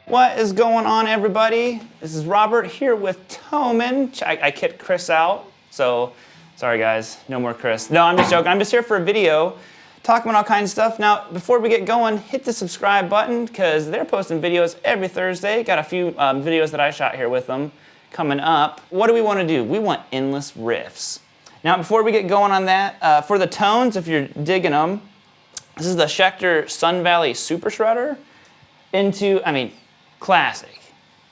What is going on, everybody? This is Robert here with Thomann. I kicked Chris out, so sorry guys, no more Chris. No, I'm just joking. I'm just here for a video, talking about all kinds of stuff. Now, before we get going, hit the subscribe button because they're posting videos every Thursday. Got a few videos that I shot here with them coming up. What do we want to do? We want endless riffs. Now, before we get going on that, for the tones, if you're digging them, this is the Schecter Sun Valley Super Shredder classic.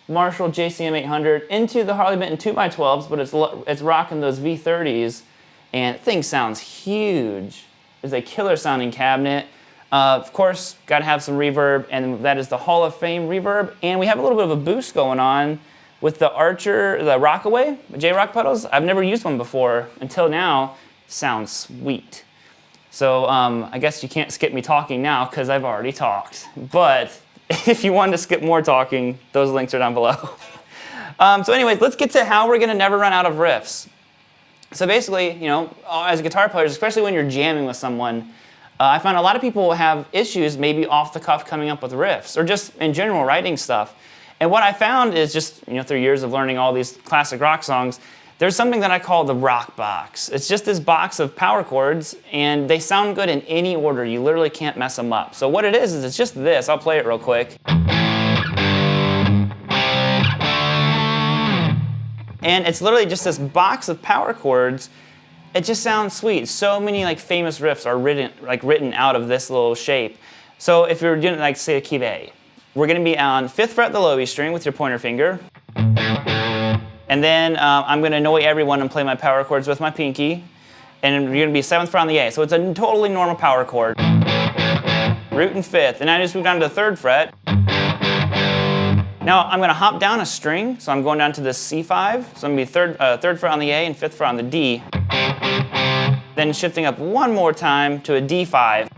Marshall JCM 800 into the Harley Benton 2x12s, but it's rocking those V30s, and the thing sounds huge. It's a killer sounding cabinet. Of course, got to have some reverb, and that is the Hall of Fame reverb. And we have a little bit of a boost going on with the Archer, the Rockaway, the J-Rock pedals. I've never used one before until now. Sounds sweet. So I guess you can't skip me talking now because I've already talked. But if you wanted to skip more talking, those links are down below. So anyways, let's get to how we're gonna never run out of riffs. So basically, you know, as guitar players, especially when you're jamming with someone, I find a lot of people have issues maybe off the cuff coming up with riffs or just in general writing stuff. And what I found is just, you know, through years of learning all these classic rock songs, there's something that I call the rock box. It's just this box of power chords, and they sound good in any order. You literally can't mess them up. So what it is it's just this. I'll play it real quick. And it's literally just this box of power chords. It just sounds sweet. So many like famous riffs are written out of this little shape. So if you're doing like say a key of A, we're gonna be on 5th fret the low E string with your pointer finger. And then I'm going to annoy everyone and play my power chords with my pinky. And you're going to be 7th fret on the A. So it's a totally normal power chord. Root and 5th. And I just move down to the 3rd fret. Now I'm going to hop down a string. So I'm going down to the C5. So I'm going to be 3rd fret on the A and 5th fret on the D. Then shifting up one more time to a D5.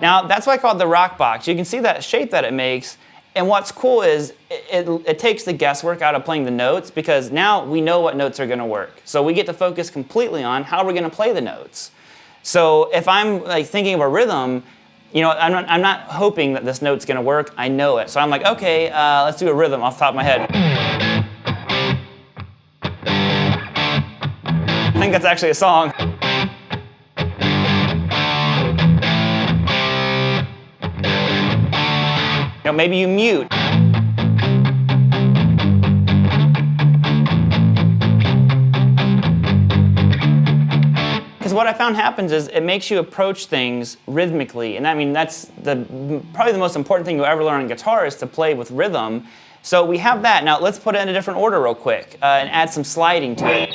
Now that's why I call it the rock box. You can see that shape that it makes. And what's cool is it takes the guesswork out of playing the notes because now we know what notes are going to work. So we get to focus completely on how we're going to play the notes. So if I'm like thinking of a rhythm, you know, I'm not hoping that this note's going to work. I know it. So I'm like, okay, let's do a rhythm off the top of my head. I think that's actually a song. You know, maybe you mute. Because what I found happens is it makes you approach things rhythmically. And I mean, that's probably the most important thing you'll ever learn on guitar is to play with rhythm. So we have that. Now let's put it in a different order real quick and add some sliding to it.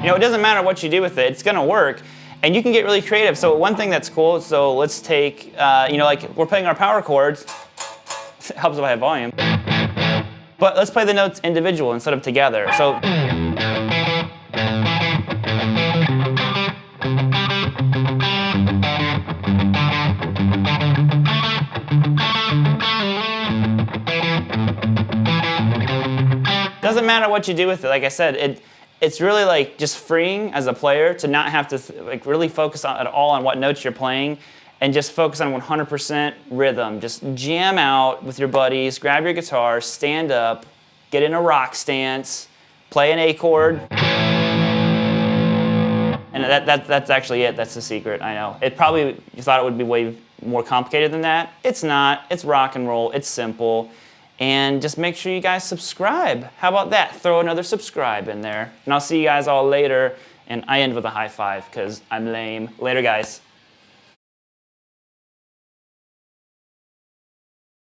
You know, it doesn't matter what you do with it, it's gonna work. And you can get really creative. So one thing that's cool, so let's take, you know, like we're playing our power chords. It helps if I have volume. But let's play the notes individual instead of together. So. Doesn't matter what you do with it, like I said, it's really like just freeing as a player to not have to like really focus at all on what notes you're playing and just focus on 100% rhythm. Just jam out with your buddies, grab your guitar, stand up, get in a rock stance, play an A chord. And that's actually it. That's the secret, I know. You thought it would be way more complicated than that. It's not. It's rock and roll. It's simple. And just make sure you guys subscribe. How about that? Throw another subscribe in there. And I'll see you guys all later. And I end with a high five because I'm lame. Later, guys.